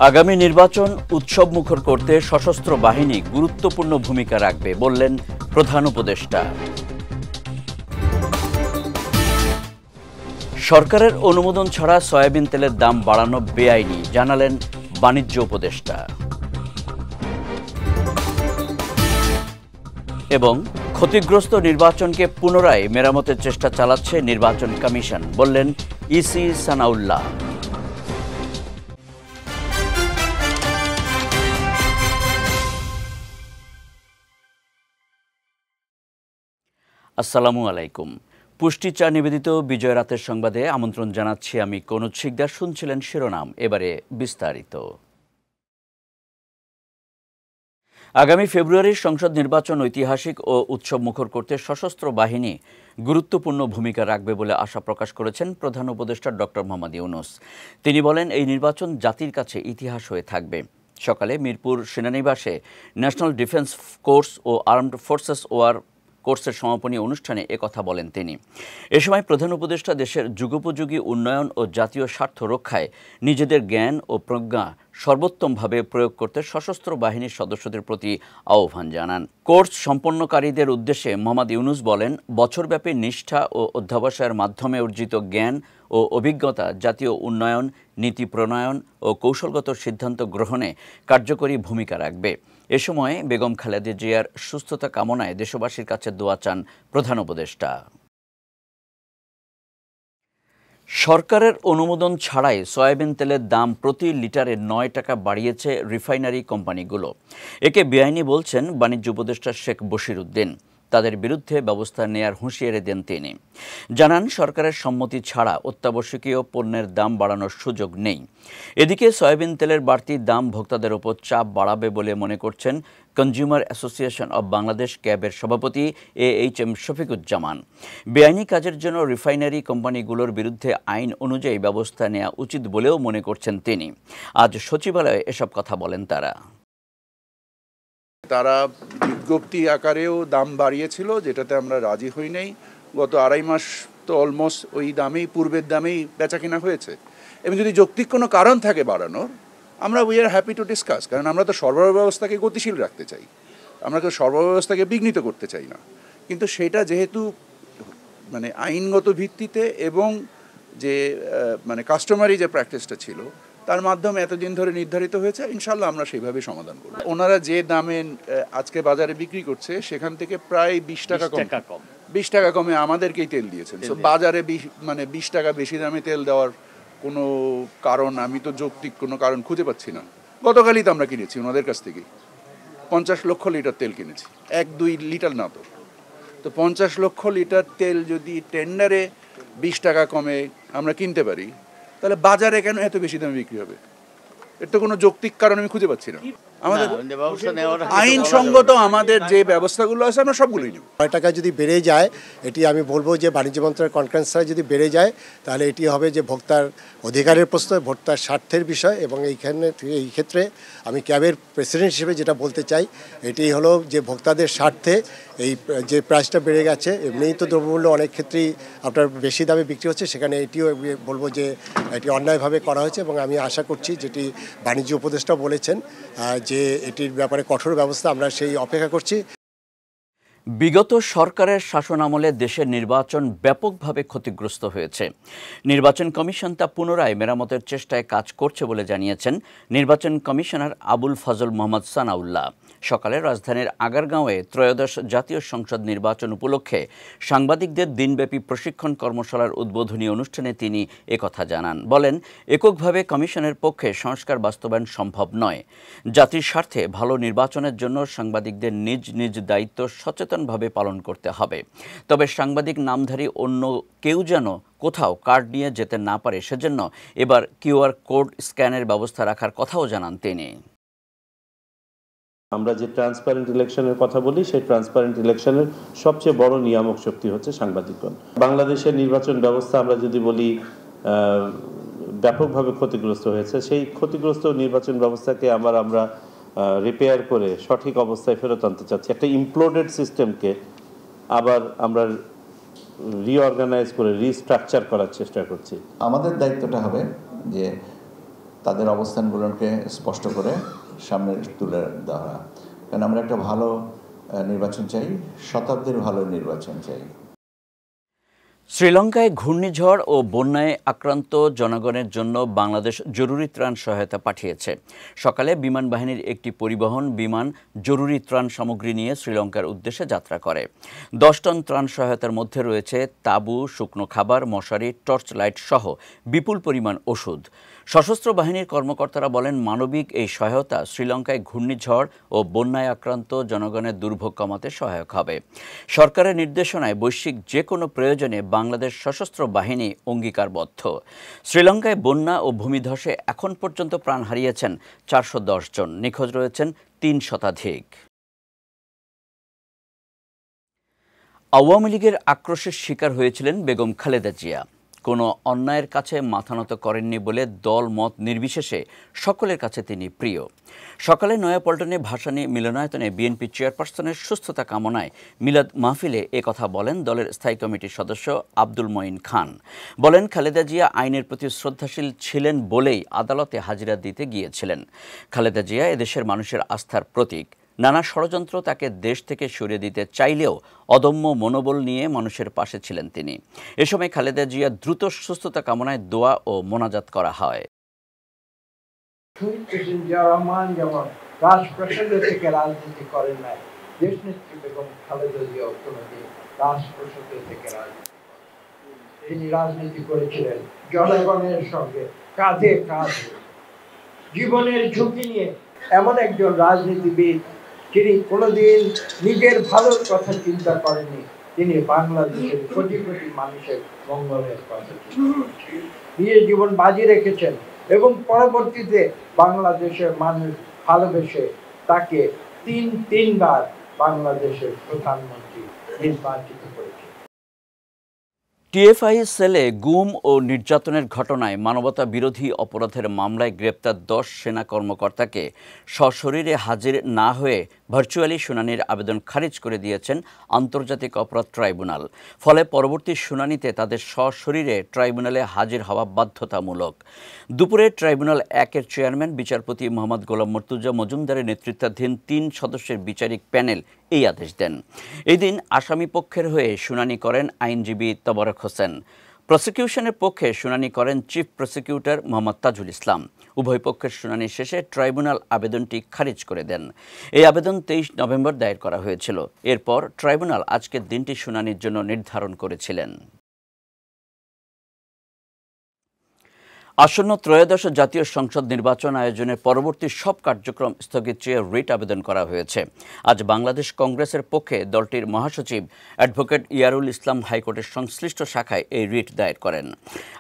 আগামী নির্বাচন উৎসবমুখর করতে সশস্ত্র বাহিনী গুরুত্বপূর্ণ ভূমিকা রাখবে বললেন প্রধান উপদেষ্টা। সরকারের অনুমোদন ছাড়া সয়াবিন তেলের দাম বাড়ানো বেআইনি জানালেন বাণিজ্য উপদেষ্টা। এবং ক্ষতিগ্রস্ত নির্বাচনকে পুনরায় মেরামতের চেষ্টা চালাচ্ছে নির্বাচন কমিশন বললেন ইসি সানাউল্লাহ। আসসালামু আলাইকুম। পুষ্টি চা নিবেদিত বিজয় রাতের সংবাদে আমন্ত্রণ জানাচ্ছি আমি কনুজ শিকদার। শুনছিলেন শিরোনাম, এবারে বিস্তারিত। আগামী ফেব্রুয়ারির সংসদ নির্বাচন ঐতিহাসিক ও উৎসবমুখর করতে সশস্ত্র বাহিনী গুরুত্বপূর্ণ ভূমিকা রাখবে বলে আশা প্রকাশ করেছেন প্রধান উপদেষ্টা ডক্টর মোহাম্মদ ইউনূস। তিনি বলেন, এই নির্বাচন জাতির কাছে ইতিহাস হয়ে থাকবে। সকালে মিরপুর সেনানিবাসে ন্যাশনাল ডিফেন্স কোর্স ও আর্মড ফোর্সেস ওয়ার কোর্সের সমাপনী অনুষ্ঠানে একথা বলেন তিনি। এ সময় প্রধান উপদেষ্টা দেশের যুগোপযোগী উন্নয়ন ও জাতীয় স্বার্থ রক্ষায় নিজেদের জ্ঞান ও প্রজ্ঞা সর্বোত্তমভাবে প্রয়োগ করতে সশস্ত্র বাহিনীর সদস্যদের প্রতি আহ্বান জানান। কোর্স সম্পন্নকারীদের উদ্দেশ্যে মোহাম্মদ ইউনূস বলেন, বছরব্যাপী নিষ্ঠা ও অধ্যবসায়ের মাধ্যমে অর্জিত জ্ঞান ও অভিজ্ঞতা জাতীয় উন্নয়ন, নীতি প্রণয়ন ও কৌশলগত সিদ্ধান্ত গ্রহণে কার্যকরী ভূমিকা রাখবে। এ সময় বেগম খালেদা জিয়ার সুস্থতা কামনায় দেশবাসীর কাছে দোয়া চান প্রধান উপদেষ্টা। সরকারের অনুমোদন ছাড়াই সয়াবিন তেলের দাম প্রতি লিটারে ৯ টাকা বাড়িয়েছে রিফাইনারি কোম্পানিগুলো। একে বেআইনি বলছেন বাণিজ্য উপদেষ্টা শেখ বশির উদ্দিন। তাদের বিরুদ্ধে ব্যবস্থা নেয়ার হুঁশিয়ারি দেন তিনি। জানান, সরকারের সম্মতি ছাড়া অত্যাবশ্যকীয় পণ্যের দাম বাড়ানোর সুযোগ নেই। এদিকে সয়াবিন তেলের বাড়তি দাম ভোক্তাদের ওপর চাপ বাড়াবে বলে মনে করছেন কনজিউমার অ্যাসোসিয়েশন অব বাংলাদেশ ক্যাবের সভাপতি AHM শফিকুজ্জামান। বেআইনি কাজের জন্য রিফাইনারি কোম্পানিগুলোর বিরুদ্ধে আইন অনুযায়ী ব্যবস্থা নেওয়া উচিত বলেও মনে করছেন তিনি। আজ সচিবালয়ে এসব কথা বলেন তারা। তারা বিজ্ঞপ্তি আকারেও দাম বাড়িয়েছিল, যেটাতে আমরা রাজি হই নাই। গত 2.5 মাস তো অলমোস্ট ওই দামেই, পূর্বের দামেই বেচা কেনা হয়েছে। এবং যদি যৌক্তিক কোনো কারণ থাকে বাড়ানোর, আমরা we are happy to discuss. কারণ আমরা তো সরবরাহ ব্যবস্থাকে গতিশীল রাখতে চাই, আমরা তো সরবরাহ ব্যবস্থাকে বিঘ্নিত করতে চাই না। কিন্তু সেটা যেহেতু মানে আইনগত ভিত্তিতে এবং যে মানে কাস্টমারি যে প্র্যাকটিসটা ছিল তার মাধ্যমে এতদিন ধরে নির্ধারিত হয়েছে, ইনশাল্লাহ আমরা সেইভাবে সমাধান করব। ওনারা যে দামে আজকে বাজারে বিক্রি করছে সেখান থেকে প্রায় 20 টাকা কম, 20 টাকা কমে আমাদেরকেই তেল দিয়েছেন। তো বাজারে 20 টাকা বেশি দামে তেল দেওয়ার কোনো কারণ, আমি তো যৌক্তিক কোনো কারণ খুঁজে পাচ্ছি না। গতকালই তো আমরা কিনেছি ওনাদের কাছ থেকে 50 লক্ষ লিটার তেল কিনেছি, 1-2 লিটার না। তো 50 লক্ষ লিটার তেল যদি টেন্ডারে 20 টাকা কমে আমরা কিনতে পারি, তাহলে বাজারে কেন এত বেশি দামে বিক্রি হবে? এর তো কোনো যৌক্তিক কারণ আমি খুঁজে পাচ্ছি না। আমাদের আইনসঙ্গত আমাদের যে ব্যবস্থাগুলো আছে আমরা সবগুলোই নেব। 9 টাকা যদি বেড়ে যায়, এটি আমি বলবো যে বাণিজ্য মন্ত্রণালয়ের কনফারেন্সে যদি বেড়ে যায়, তাহলে এটি হবে যে ভোক্তার অধিকারের প্রশ্ন, ভোক্তার স্বার্থের বিষয়। এবং এই ক্ষেত্রে আমি ক্যাবের প্রেসিডেন্ট হিসেবে যেটা বলতে চাই, এটি হলো যে ভোক্তাদের স্বার্থে এই যে প্রাইসটা বেড়ে গেছে, এমনিই তো দ্রব্যমূল্য অনেক ক্ষেত্রেই আপনার বেশি দামে বিক্রি হচ্ছে, সেখানে এটিও বলবো যে এটি অন্যায়ভাবে করা হয়েছে। এবং আমি আশা করছি, যেটি বাণিজ্য উপদেষ্টা বলেছেন, যে এটির ব্যাপারে কঠোর ব্যবস্থা, আমরা সেই অপেক্ষা করছি। বিগত সরকারের শাসনামলে দেশের নির্বাচন ব্যাপকভাবে ক্ষতিগ্রস্ত হয়েছে। নির্বাচন কমিশন তা পুনরায় মেরামতের চেষ্টায় কাজ করছে বলে জানিয়েছেন নির্বাচন কমিশনার আবুল ফজল মোহাম্মদ সানাউল্লাহ। সকালে রাজধানীর আগারগাঁওয়ে ত্রয়োদশ জাতীয় সংসদ নির্বাচন উপলক্ষে সাংবাদিকদের দিনব্যাপী প্রশিক্ষণ কর্মশালার উদ্বোধনী অনুষ্ঠানে তিনি একথা জানান। বলেন, এককভাবে কমিশনের পক্ষে সংস্কার বাস্তবায়ন সম্ভব নয়। জাতির স্বার্থে ভালো নির্বাচনের জন্য সাংবাদিকদের নিজ নিজ দায়িত্ব সচেতনভাবে পালন করতে হবে। তবে সাংবাদিক নামধারী অন্য কেউ যেন কোথাও কার্ড নিয়ে যেতে না পারে, সেজন্য এবার QR কোড স্ক্যানের ব্যবস্থা রাখার কথাও জানান তিনি। আমরা যে ট্রান্সপারেন্ট ইলেকশনের কথা বলি, সেই ট্রান্সপারেন্ট ইলেকশনের সবচেয়ে বড় নিয়ামক শক্তি হচ্ছে সাংবাদিকগণ। বাংলাদেশের নির্বাচন ব্যবস্থা আমরা যদি বলি ব্যাপকভাবে ক্ষতিগ্রস্ত হয়েছে, সেই ক্ষতিগ্রস্ত নির্বাচন ব্যবস্থাকে আমরা রিপেয়ার করে সঠিক অবস্থায় ফেরত আনতে চাচ্ছি। একটা ইমপ্লোডেড সিস্টেমকে আবার আমরা রিঅর্গানাইজ করে রিস্ট্রাকচার করার চেষ্টা করছি। আমাদের দায়িত্বটা হবে যে তাদের অবস্থানগুলোকে স্পষ্ট করে সামনে তুলে ধরা। কারণ আমরা একটা ভালো নির্বাচন চাই, শতাব্দীর ভালো নির্বাচন চাই। শ্রীলঙ্কায় ঘূর্ণিঝড় ও বন্যায় আক্রান্ত জনগণের জন্য বাংলাদেশ জরুরি ত্রাণ সহায়তা পাঠিয়েছে। সকালে বিমান বাহিনীর একটি পরিবহন বিমান জরুরি ত্রাণ সামগ্রী নিয়ে শ্রীলঙ্কার উদ্দেশ্যে যাত্রা করে। 10 টন ত্রাণ সহায়তার মধ্যে রয়েছে তাঁবু, শুকনো খাবার, মশারি, টর্চ লাইট সহ বিপুল পরিমাণ ওষুধ। সশস্ত্র বাহিনীর কর্মকর্তারা বলেন, মানবিক এই সহায়তা শ্রীলঙ্কায় ঘূর্ণিঝড় ও বন্যায় আক্রান্ত জনগণের দুর্ভোগ কমাতে সহায়ক হবে। সরকারের নির্দেশনায় বৈশ্বিক যে কোনো প্রয়োজনে বাংলাদেশ সশস্ত্র বাহিনী অঙ্গীকারবদ্ধ। শ্রীলঙ্কায় বন্যা ও ভূমিধসে এখন পর্যন্ত প্রাণ হারিয়েছেন 410 জন, নিখোঁজ রয়েছেন 3 শতাধিক। আওয়ামী লীগের আক্রোশের শিকার হয়েছিলেন বেগম খালেদা জিয়া। কোনো অন্যায়ের কাছে মাথা নত করেননি বলে দল মত নির্বিশেষে সকলের কাছে তিনি প্রিয়। সকালে নয়াপল্টনে ভাসানী মিলনায়তনে বিএনপি চেয়ারপারসনের সুস্থতা কামনায় মিলাদ মাহফিলে একথা বলেন দলের স্থায়ী কমিটির সদস্য আব্দুল মঈন খান। বলেন, খালেদা জিয়া আইনের প্রতি শ্রদ্ধাশীল ছিলেন বলেই আদালতে হাজিরা দিতে গিয়েছিলেন। খালেদা জিয়া এদেশের মানুষের আস্থার প্রতীক। নানা ষড়যন্ত্র তাকে দেশ থেকে সরিয়ে দিতে চাইলেও অদম্য মনোবল নিয়ে মানুষের পাশে ছিলেন তিনি। এ সময় খালেদা জিয়া দ্রুত সুস্থতা কামনায় দোয়া ও মোনাজাত করা হয়। যেমন রাজপ্রাসাদ থেকে রাজনীতি করেন নাই, দেশ নেত্রী বেগম খালেদা জিয়া কোনোদিন রাজপ্রাসাদ থেকে রাজনীতি, তিনি রাজনীতি করেছিলেন জনগণের সঙ্গে কাঁধে কাঁধে, জীবনের ঝুঁকি নিয়ে। এমন একজন রাজনীতিবিদ যিনি কোনোদিন নিজের ভালোর কথা চিন্তা করেননি, তিনি বাংলাদেশের কোটি কোটি মানুষের মঙ্গলের কথা নিজের জীবন বাজি রেখেছেন এবং পরবর্তীতে বাংলাদেশের মানুষ ভালোবেসে তাকে তিনবার বাংলাদেশের প্রধানমন্ত্রী নির্বাচিত করেছে। টিএফআই সেলে গুম ও নির্যাতনের ঘটনায় মানবতা বিরোধী অপরাধের মামলায় গ্রেপ্তার 10 সেনা কর্মকর্তাকে সশরীরে হাজির না হয়ে ভার্চুয়ালি শুনানির আবেদন খারিজ করে দিয়েছেন আন্তর্জাতিক অপরাধ ট্রাইব্যুনাল। ফলে পরবর্তী শুনানিতে তাদের সশরীরে ট্রাইব্যুনালে হাজির হওয়া বাধ্যতামূলক। দুপুরে ট্রাইব্যুনাল 1-এর চেয়ারম্যান বিচারপতি মোহাম্মদ গোলাম মর্তুজা মজুমদারের নেতৃত্বাধীন 3 সদস্যের বিচারিক প্যানেল এই আদেশ দেন। এই দিন আসামি পক্ষের হয়ে শুনানি করেন আইনজীবী তবরক হোসেন। প্রসিকিউশনের পক্ষে শুনানি করেন চিফ প্রসিকিউটর মোহাম্মদ তাজুল ইসলাম। উভয় পক্ষের শুনানি শেষে ট্রাইব্যুনাল আবেদনটি খারিজ করে দেন। এই আবেদন 23 নভেম্বর দায়ের করা হয়েছিল। এরপর ট্রাইব্যুনাল আজকের দিনটি শুনানির জন্য নির্ধারণ করেছিলেন। আসন্ন ত্রয়োদশ জাতীয় সংসদ নির্বাচন আয়োজনের পরবর্তী সব কার্যক্রম স্থগিত চেয়ে রিট আবেদন করা হয়েছে। আজ বাংলাদেশ কংগ্রেসের পক্ষে দলটির মহাসচিব অ্যাডভোকেট ইয়ারুল ইসলাম হাইকোর্টের সংশ্লিষ্ট শাখায় এই রিট দায়ের করেন।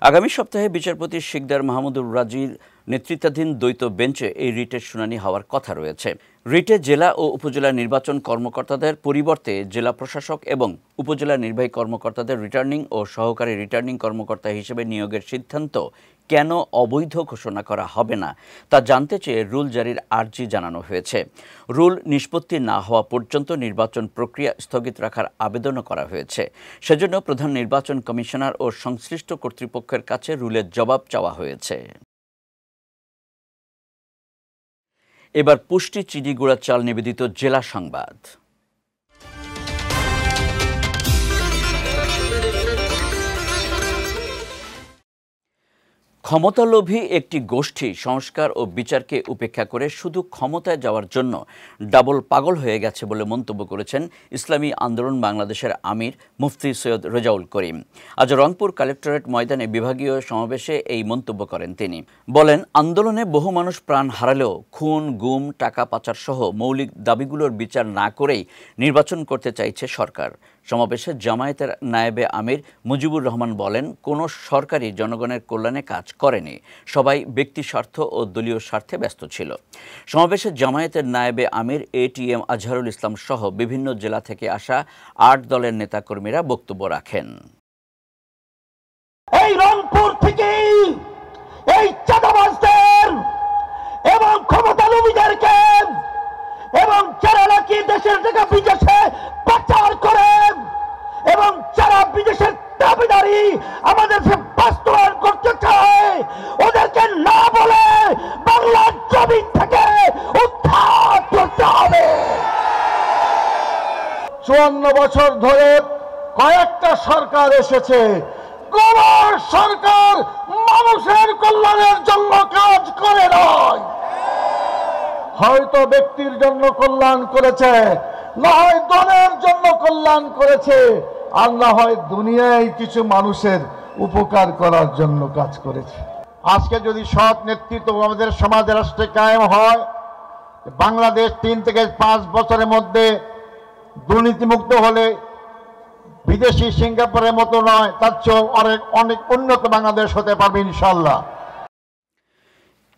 আগামী সপ্তাহে বিচারপতি শিকদার মাহমুদুর রাজির নেতৃত্বাধীন দ্বৈত বেঞ্চে এই রিটের শুনানি হওয়ার কথা রয়েছে। রিটে জেলা ও উপজেলা নির্বাচন কর্মকর্তাদের পরিবর্তে জেলা প্রশাসক এবং উপজেলা নির্বাহী কর্মকর্তাদের রিটার্নিং ও সহকারী রিটার্নিং কর্মকর্তা হিসেবে নিয়োগের সিদ্ধান্ত কেন অবৈধ ঘোষণা করা হবে না তা জানতে চেয়ে রুল জারির আর্জি জানানো হয়েছে। রুল নিষ্পত্তি না হওয়া পর্যন্ত নির্বাচন প্রক্রিয়া স্থগিত রাখার আবেদনও করা হয়েছে। সেজন্য প্রধান নির্বাচন কমিশনার ও সংশ্লিষ্ট কর্তৃপক্ষের কাছে রুলের জবাব চাওয়া হয়েছে। এবার পুষ্টি চিনি গুঁড়া চাল নিবেদিত জেলা সংবাদ। ক্ষমতালোভী একটি গোষ্ঠী সংস্কার ও বিচারকে উপেক্ষা করে শুধু ক্ষমতায় যাওয়ার জন্য ডাবল পাগল হয়ে গেছে বলে মন্তব্য করেছেন ইসলামী আন্দোলন বাংলাদেশের আমির মুফতি সৈয়দ রেজাউল করিম। আজ রংপুর কালেক্টরেট ময়দানে বিভাগীয় সমাবেশে এই মন্তব্য করেন তিনি। বলেন, আন্দোলনে বহু মানুষ প্রাণ হারালেও খুন, গুম, টাকা পাচার সহ মৌলিক দাবিগুলোর বিচার না করেই নির্বাচন করতে চাইছে সরকার। সমাবেশে জামায়াতের নায়েবে আমির মুজিবুর রহমান বলেন, কোনো সরকারই জনগণের কল্যাণে কাজ করেনি, সবাই ব্যক্তি স্বার্থ ও দলীয় স্বার্থে ব্যস্ত ছিল। সমাবেশে জামায়াতের নায়েবে আমির ATM আজহারুল ইসলাম সহ বিভিন্ন জেলা থেকে আসা 8 দলের নেতাকর্মীরা বক্তব্য রাখেন। এই রংপুর থেকে এই চাঁদাবাজদের এবং ক্ষমতালোভীদেরকে এবং যারা নাকি দেশের টাকা বিদেশে পাচার করে এবং যারা বিদেশের দাবিদারি আমাদের বাস্তবায়ন করতে চায়, ওদেরকে না বলে 52 বছর ধরে কয়েকটা সরকার এসেছে, কোন সরকার মানুষের কল্যাণের জন্য কাজ করে নয়। হয়তো ব্যক্তির জন্য কল্যাণ করেছে, না হয় দলের জন্য কল্যাণ করেছে, আর না হয় দুনিয়ায় কিছু মানুষের উপকার করার জন্য কাজ করেছে। আজকে যদি সৎ নেতৃত্ব আমাদের সমাজ রাষ্ট্রে কায়েম হয়, বাংলাদেশ 3 থেকে 5 বছরের মধ্যে দুর্নীতিমুক্ত হলে বিদেশি সিঙ্গাপুরের মতো নয়, তার চেয়েও অনেক উন্নত বাংলাদেশ হতে পারবে ইনশাআল্লাহ।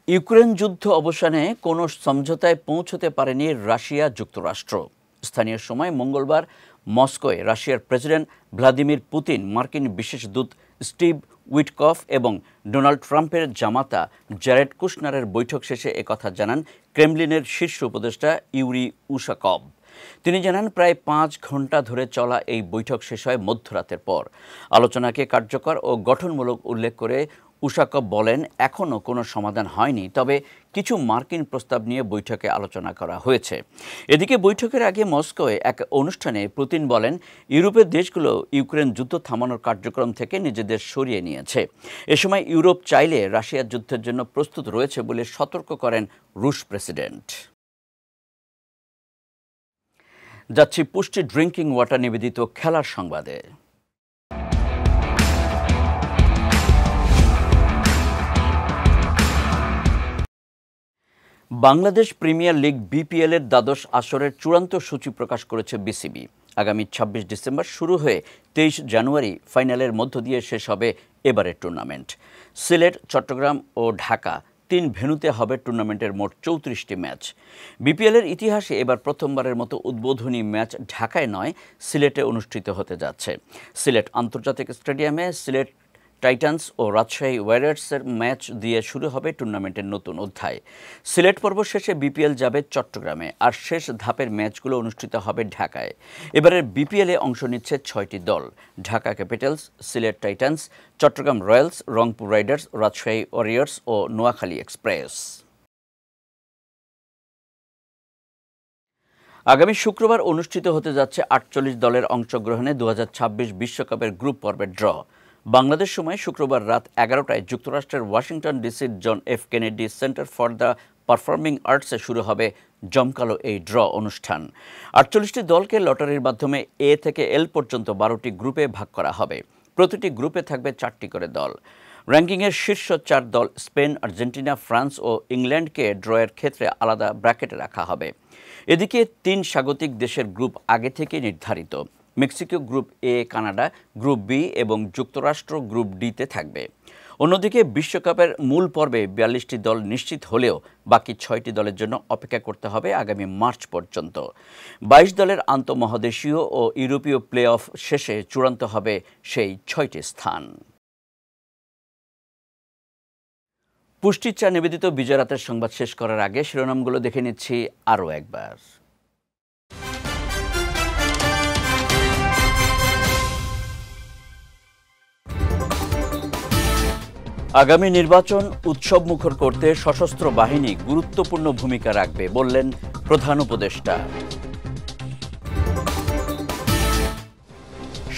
ইউক্রেন যুদ্ধ অবসানে কোনো সমঝোতায় পৌঁছতে পারেনি রাশিয়া যুক্তরাষ্ট্র। স্থানীয় সময় মঙ্গলবার মস্কোয় রাশিয়ার প্রেসিডেন্ট ভ্লাদিমির পুতিন, মার্কিন বিশেষ দূত স্টিভ উইটকফ এবং ডোনাল্ড ট্রাম্পের জামাতা জ্যারেড কুশনারের বৈঠক শেষে একথা জানান ক্রেমলিনের শীর্ষ উপদেষ্টা ইউরি উশাকভ। তিনি জানান, প্রায় 5 ঘন্টা ধরে চলা এই বৈঠক শেষ হয় মধ্যরাতের পর। আলোচনাকে কার্যকর ও গঠনমূলক উল্লেখ করে উশাকভ বলেন, এখনও কোনো সমাধান হয়নি, তবে কিছু মার্কিন প্রস্তাব নিয়ে বৈঠকে আলোচনা করা হয়েছে। এদিকে বৈঠকের আগে মস্কোয় এক অনুষ্ঠানে পুতিন বলেন, ইউরোপের দেশগুলো ইউক্রেন যুদ্ধ থামানোর কার্যক্রম থেকে নিজেদের সরিয়ে নিয়েছে। এ সময় ইউরোপ চাইলে রাশিয়ার যুদ্ধের জন্য প্রস্তুত রয়েছে বলে সতর্ক করেন রুশ প্রেসিডেন্ট। যাচ্ছি পুষ্টি ড্রিঙ্কিং ওয়াটার নিবেদিত খেলার সংবাদে। বাংলাদেশ প্রিমিয়ার লিগ বিপিএল এর দ্বাদশ আসরের চূড়ান্ত সূচি প্রকাশ করেছে বিসিবি। আগামী 26 ডিসেম্বর শুরু হয়ে 23 জানুয়ারি ফাইনালের মধ্য দিয়ে শেষ হবে এবারের টুর্নামেন্ট। সিলেট, চট্টগ্রাম ও ঢাকা 3 ভেন্যুতে হবে টুর্নামেন্টের মোট 34টি ম্যাচ। বিপিএলের ইতিহাসে এবার প্রথমবারের মতো উদ্বোধনী ম্যাচ ঢাকায় নয়, সিলেটে অনুষ্ঠিত হতে যাচ্ছে। সিলেট আন্তর্জাতিক স্টেডিয়ামে সিলেট টাইটান্স ও রাজশাহী ওয়ারিয়র্সের ম্যাচ দিয়ে শুরু হবে টুর্নামেন্টের নতুন অধ্যায়। সিলেট পর্ব শেষে বিপিএল যাবে চট্টগ্রামে, আর শেষ ধাপের ম্যাচগুলো অনুষ্ঠিত হবে ঢাকায়। এবারের বিপিএলে অংশ নিচ্ছে 6টি দল: Dhaka Capitals, Sylhet Titans, Chattogram Royals, Rangpur Riders, Rajshahi Warriors ও নোয়াখালী এক্সপ্রেস। আগামী শুক্রবার অনুষ্ঠিত হতে যাচ্ছে 48 দলের অংশগ্রহণে 2026 বিশ্বকাপের গ্রুপ পর্বের ড্র। বাংলাদেশ সময় শুক্রবার রাত 11টায় যুক্তরাষ্ট্রের ওয়াশিংটন ডিসির John F Kennedy Center for the Performing আর্টসে শুরু হবে জমকালো এই ড্র অনুষ্ঠান। 48টি দলকে লটারির মাধ্যমে এ থেকে এল পর্যন্ত 12টি গ্রুপে ভাগ করা হবে। প্রতিটি গ্রুপে থাকবে 4টি করে দল। র্যাঙ্কিংয়ের শীর্ষ 4 দল স্পেন, আর্জেন্টিনা, ফ্রান্স ও ইংল্যান্ডকে ড্রয়ের ক্ষেত্রে আলাদা ব্র্যাকেটে রাখা হবে। এদিকে 3 স্বাগতিক দেশের গ্রুপ আগে থেকে নির্ধারিত। Mexico group A, Canada group B এবং যুক্তরাষ্ট্র গ্রুপ ডিতে থাকবে। অন্যদিকে বিশ্বকাপের মূল পর্বে 42টি দল নিশ্চিত হলেও বাকি 6টি দলের জন্য অপেক্ষা করতে হবে আগামী মার্চ পর্যন্ত। 22 দলের আন্তঃমহাদেশীয় ও ইউরোপীয় প্লে অফ শেষে চূড়ান্ত হবে সেই 6টি স্থান। পুষ্টির চা নিবেদিত বিজয় রাতের সংবাদ শেষ করার আগে শিরোনামগুলো দেখে নিচ্ছি আরও একবার। আগামী নির্বাচন উৎসবমুখর করতে সশস্ত্র বাহিনী গুরুত্বপূর্ণ ভূমিকা রাখবে বললেন প্রধান উপদেষ্টা।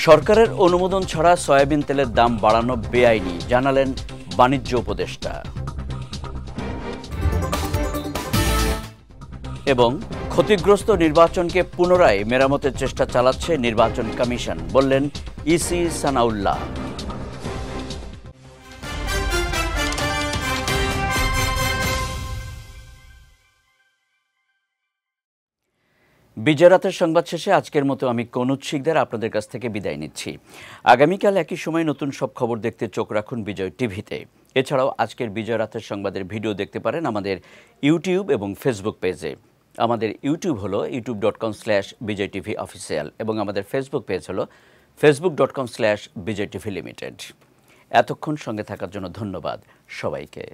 সরকারের অনুমোদন ছাড়া সয়াবিন তেলের দাম বাড়ানো বেআইনি জানালেন বাণিজ্য উপদেষ্টা। এবং ক্ষতিগ্রস্ত নির্বাচনকে পুনরায় মেরামতের চেষ্টা চালাচ্ছে নির্বাচন কমিশন বললেন ইসি সানাউল্লাহ। বিজয় রাতের সংবাদ শেষে আজকের মতো আমি কনুজ শিকদার আপনাদের কাছ থেকে বিদায় নিচ্ছি। আগামীকাল একই সময় নতুন সব খবর দেখতে চোখ রাখুন বিজয় টিভিতে। এছাড়াও আজকের বিজয় রাতের সংবাদের ভিডিও দেখতে পারেন আমাদের ইউটিউব এবং ফেসবুক পেজে। আমাদের ইউটিউব হলো youtube.com/bijaytvofficial এবং আমাদের ফেসবুক পেজ হলো facebook.com/bijaytvlimited। এতক্ষণ সঙ্গে থাকার জন্য ধন্যবাদ সবাইকে।